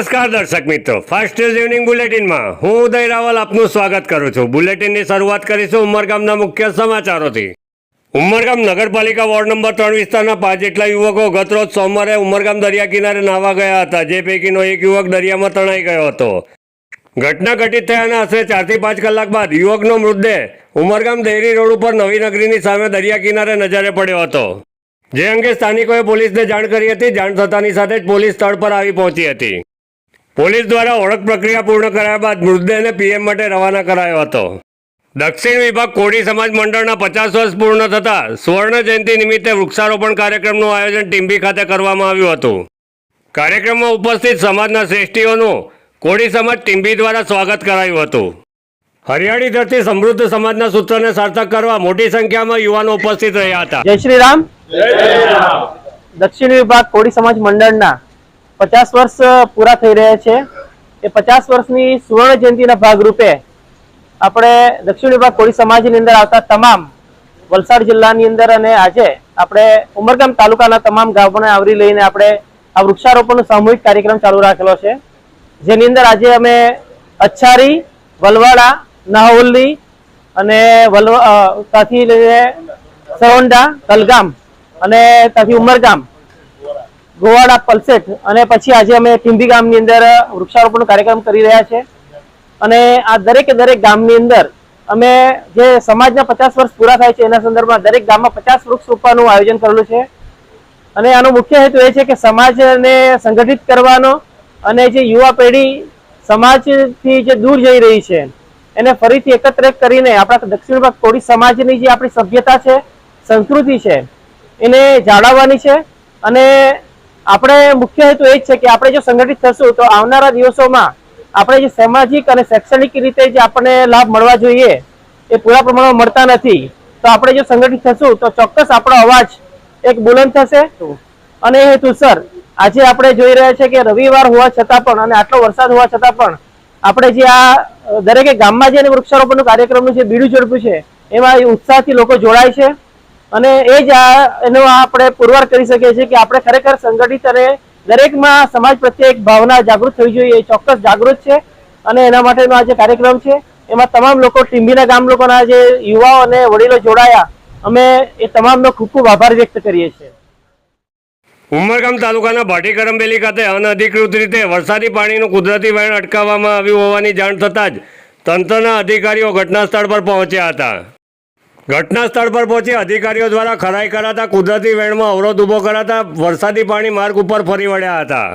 નમસ્કાર દર્શક મિત્રો, ફાસ્ટ ન્યૂઝ ઇવનિંગ બુલેટિનમાં હું ઉદય રાવલ આપનું સ્વાગત કરું છું। બુલેટિનની શરૂઆત કરીશું ઉમરગામના મુખ્ય સમાચારોથી। ઉમરગામ નગરપાલિકા વોર્ડ નંબર 3 વિસ્તારના 5 જેટલા યુવકો ગતરોજ સોમવારે ઉમરગામ દરિયા કિનારે નાહવા ગયા હતા, જે પૈકીનો એક યુવક દરિયામાં તણાઈ ગયો હતો। ઘટના ઘટિત થયાના આશરે 4 થી 5 કલાક બાદ યુવકનો મૃતદેહ ઉમરગામ દેરી રોડ ઉપર નવી નગરીની સામે દરિયા કિનારે નજરે પડ્યો હતો, જે અંગે સ્થાનિકોએ પોલીસને જાણ કરી હતી। જાણ થતાની સાથે જ પોલીસ સ્થળ પર આવી પહોંચી હતી। પોલીસ દ્વારા ઓળખ પ્રક્રિયા પૂર્ણ કર્યા બાદ મૃતદેહને પીએમ માટે રવાના કરાયો હતો। દક્ષિણ વિભાગ કોળી સમાજ મંડળના 50 વર્ષ પૂર્ણ થતા સુવર્ણ જયંતિ નિમિત્તે વૃક્ષારોપણ કાર્યક્રમનું આયોજન ટીંબી ખાતે કરવામાં આવ્યું હતું। કાર્યક્રમમાં ઉપસ્થિત સમાજના શ્રેષ્ઠીઓનું કોળી સમાજ ટીંબી દ્વારા સ્વાગત કરાયું હતું। હરિયાળી ધરતી સમૃદ્ધ સમાજના સૂત્રને સાર્થક કરવા મોટી સંખ્યામાં યુવાનો ઉપસ્થિત રહ્યા હતા। જય શ્રી રામ। દક્ષિણ વિભાગ કોળી સમાજ મંડળના 50 વર્ષ પૂરા થઈ રહ્યા છે। એ 50 વર્ષની સુવર્ણ જયંતિના ભાગરૂપે આપણે દક્ષિણ વિભાગ કોળી સમાજની અંદર આવતા તમામ વલસાડ જિલ્લાની અંદર અને આજે આપણે ઉમરગામ તાલુકાના તમામ ગામોને આવરી લઈને આપણે આ વૃક્ષારોપણનો સામૂહિક કાર્યક્રમ ચાલુ રાખેલો છે, જેની અંદર આજે અમે અચ્છારી, વલવાડા, નાહોલી અને ત્યાંથી લઈને સરોંડા, કલગામ અને ત્યાંથી ઉમરગામ, ગોવાડા, પલસેટ અને પછી આજે અમે ટીંબી ગામની અંદર વૃક્ષારોપણનો કાર્યક્રમ કરી રહ્યા છે। અને આ દરેક ગામની અંદર અમે જે સમાજના 50 વર્ષ પૂરા થાય છે એના સંદર્ભમાં દરેક ગામમાં 50 વૃક્ષ રોપવાનું આયોજન કરેલું છે। અને આનો મુખ્ય હેતુ એ છે કે સમાજને સંગઠિત કરવાનો અને જે યુવા પેઢી સમાજથી જે દૂર જઈ રહી છે એને ફરીથી એકત્રિત કરીને આપણા દક્ષિણ વિભાગ કોળી સમાજની જે આપણી સભ્યતા છે, સંસ્કૃતિ છે, એને જાળવવાની છે। અને આપણે મુખ્ય હેતુ એ જ છે કે આપણે જો સંગઠિત થશું તો આવનારા દિવસોમાં આપણે જે સામાજિક અને શૈક્ષણિક રીતે જે આપણને લાભ મળવા જોઈએ એ પૂરા પ્રમાણમાં મળતા નથી। તો આપણે જો સંગઠિત થશું તો ચોક્કસ આપણો અવાજ એક બુલંદ થશે। અને એ હેતુસર આજે આપણે જોઈ રહ્યા છે કે રવિવાર હોવા છતાં પણ અને આટલો વરસાદ હોવા છતાં પણ આપણે જે આ દરેકે ગામમાં જે વૃક્ષારોપણનું કાર્યક્રમનું જે બીડું ઝડપ્યું છે એમાં ઉત્સાહથી લોકો જોડાય છે। અને એ જ એનો આપણે પુરવાર કરી શકીએ છીએ કે આપણે ખરેખર સંગઠિત અને દરેકમાં સમાજ પ્રત્યે એક ભાવના જાગૃત થવી જોઈએ, એ ચોક્કસ જાગૃત છે। અને એના માટેનો આ જે કાર્યક્રમ છે એમાં તમામ લોકો, ટીંબીના ગામ લોકોના જે યુવાઓ અને વડીલો જોડાયા, અમે એ તમામનો ખૂબ ખૂબ આભાર વ્યક્ત કરીએ છીએ। ઉમરગામ તાલુકાના ભાટી કરંબેલી ખાતે અનધિકૃત રીતે વરસાદી પાણીનું કુદરતી વહેણ અટકાવવામાં આવ્યું હોવાની જાણ થતાં જ તંત્રના અધિકારીઓ ઘટના સ્થળ પર પહોંચ્યા હતા। ઘટના સ્થળ પર પહોંચી અધિકારીઓ દ્વારા ખરાઈ કરાતા કુદરતી વહેણમાં અવરોધ ઊભો કરાતા વરસાદી પાણી માર્ગ ઉપર ફરી વળ્યા હતા।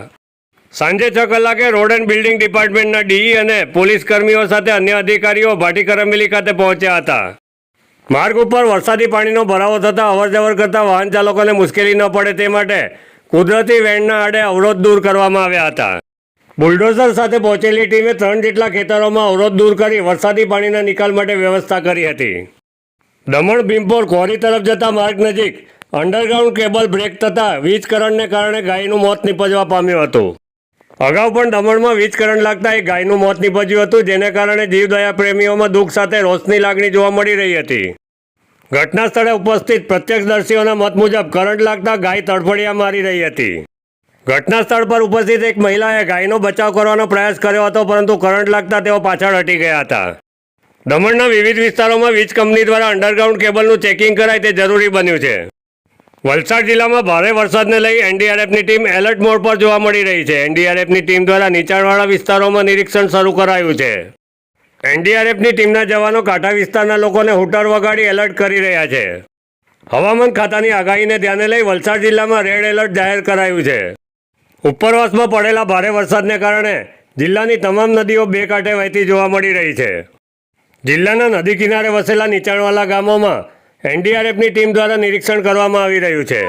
સાંજે 6 કલાકે રોડ એન્ડ બિલ્ડિંગ ડિપાર્ટમેન્ટના ડીઈ અને પોલીસ કર્મીઓ સાથે અન્ય અધિકારીઓ ભાટી કરંબેલી ખાતે પહોંચ્યા હતા। માર્ગ ઉપર વરસાદી પાણીનો ભરાવો થતાં અવરજવર કરતા વાહન ચાલકોને મુશ્કેલી ન પડે તે માટે કુદરતી વહેણના આડે અવરોધ દૂર કરવામાં આવ્યા હતા। બુલડોઝર સાથે પહોંચેલી ટીમે 3 જેટલા ખેતરોમાં અવરોધ દૂર કરી વરસાદી પાણીના નિકાલ માટે વ્યવસ્થા કરી હતી। દમણ ભીમપોર કોરી તરફ જતા માર્ગ નજીક અંડરગ્રાઉન્ડ કેબલ બ્રેક થતાં વીજ કરંટને કારણે ગાયનું મોત નીપજવા પામ્યું હતું। અગાઉ પણ દમણમાં વીજ કરંટ લાગતા એક ગાયનું મોત નીપજ્યું હતું, જેને કારણે જીવદયા પ્રેમીઓમાં દુઃખ સાથે રોષની લાગણી જોવા મળી રહી હતી। ઘટના સ્થળે ઉપસ્થિત પ્રત્યક્ષદર્શીઓના મત મુજબ કરંટ લાગતા ગાય તડફડિયા મારી રહી હતી। ઘટના સ્થળ પર ઉપસ્થિત એક મહિલાએ ગાયનો બચાવ કરવાનો પ્રયાસ કર્યો હતો, પરંતુ કરંટ લાગતા તેઓ પાછળ હટી ગયા હતા। દમણના વિવિધ વિસ્તારોમાં વીજ કંપની દ્વારા અંડરગ્રાઉન્ડ કેબલનું ચેકિંગ કરાય તે જરૂરી બન્યું છે। વલસાડ જિલ્લામાં ભારે વરસાદને લઈ એનડીઆરએફની ટીમ એલર્ટ મોડ પર જોવા મળી રહી છે। એનડીઆરએફની ટીમ દ્વારા નીચાણવાળા વિસ્તારોમાં નિરીક્ષણ શરૂ કરાયું છે। એનડીઆરએફની ટીમના જવાનો કાંઠા વિસ્તારના લોકોને હૂટર વગાડી એલર્ટ કરી રહ્યા છે। હવામાન ખાતાની આગાહીને ધ્યાને લઈ વલસાડ જિલ્લામાં રેડ એલર્ટ જાહેર કરાયું છે। ઉપરવાસમાં પડેલા ભારે વરસાદને કારણે જિલ્લાની તમામ નદીઓ બે કાંઠે વહેતી જોવા મળી રહી છે। જિલ્લાના નદી કિનારે વસેલા નીચાણવાળા ગામોમાં એનડીઆરએફની ટીમ દ્વારા નિરીક્ષણ કરવામાં આવી રહ્યું છે।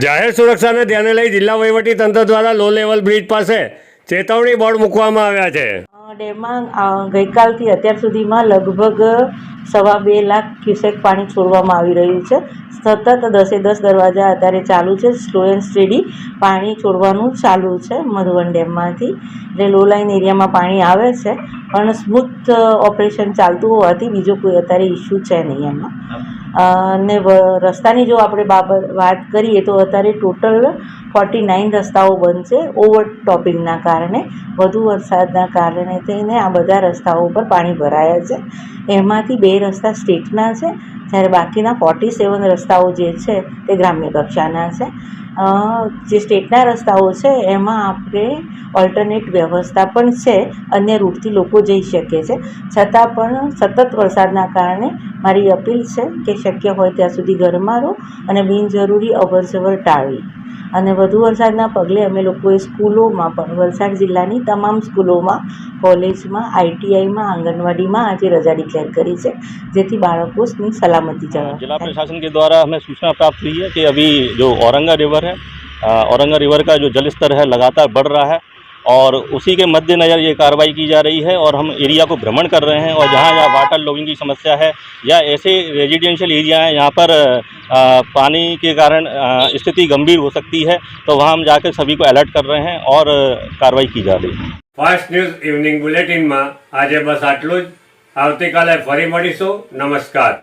જાહેર સુરક્ષાને ધ્યાને લઈ જિલ્લા વહીવટી તંત્ર દ્વારા લો લેવલ બ્રિજ પાસે ચેતવણી બોર્ડ મૂકવામાં આવ્યા છે। ડેમમાં ગઈકાલથી અત્યાર સુધીમાં લગભગ 2.25 લાખ ક્યુસેક પાણી છોડવામાં આવી રહ્યું છે। સતત 10 દરવાજા અત્યારે ચાલુ છે। સ્લો એન્ડ સ્ટેડી પાણી છોડવાનું ચાલુ છે મધુવન ડેમમાંથી। એટલે લો લાઇન એરિયામાં પાણી આવે છે, પણ સ્મૂથ ઓપરેશન ચાલતું હોવાથી બીજો કોઈ અત્યારે ઇસ્યુ છે નહીં એમાં। ને રસ્તાની જો આપણે વાત કરીએ તો અત્યારે ટોટલ 49 રસ્તાઓ બંધ છે ઓવરટોપિંગના કારણે. વધુ વરસાદના કારણે થઈને આ બધા રસ્તાઓ પર પાણી ભરાયા છે. એમાંથી 2 રસ્તા સ્ટેટના છે, જ્યારે બાકીના 47 રસ્તાઓ જે છે તે ગ્રામ્ય કક્ષાના છે. જે સ્ટેટના રસ્તાઓ છે એમાં આપણે ઓલ્ટરનેટ વ્યવસ્થા પણ છે, અન્ય રૂટથી લોકો જઈ શકે છે. છતાં પણ સતત વરસાદના કારણે મારી અપીલ છે કે શક્ય હોય ત્યાં સુધી ઘરમાં રહો અને બિનજરૂરી અવરજવર ટાળવી. અને વધુ વરસાદના પગલે અમે લોકોએ સ્કૂલોમાં પણ, વલસાડ જિલ્લાની તમામ સ્કૂલોમાં, કોલેજમાં, આઈટીઆઈમાં, આંગણવાડીમાં આજે રજા ડિક્લેર કરી છે, જેથી બાળકોની सलामती जगह। जिला प्रशासन के द्वारा हमें सूचना प्राप्त हुई है कि अभी जो औरंगा रिवर है, औरंगा रिवर का जो जल स्तर है लगातार बढ़ रहा है और उसी के मद्देनज़र ये कार्रवाई की जा रही है और हम एरिया को भ्रमण कर रहे हैं और जहाँ जहाँ वाटर लॉगिंग की समस्या है या ऐसे रेजिडेंशियल एरिया हैं यहाँ पर पानी के कारण स्थिति गंभीर हो सकती है, तो वहाँ हम जाकर सभी को अलर्ट कर रहे हैं और कार्रवाई की जा रही है। ફાસ્ટ ન્યૂઝ ઇવનિંગ બુલેટિનમાં આજે બસ આટલું જ. આવતીકાલે ફરી મળીશું. નમસ્કાર.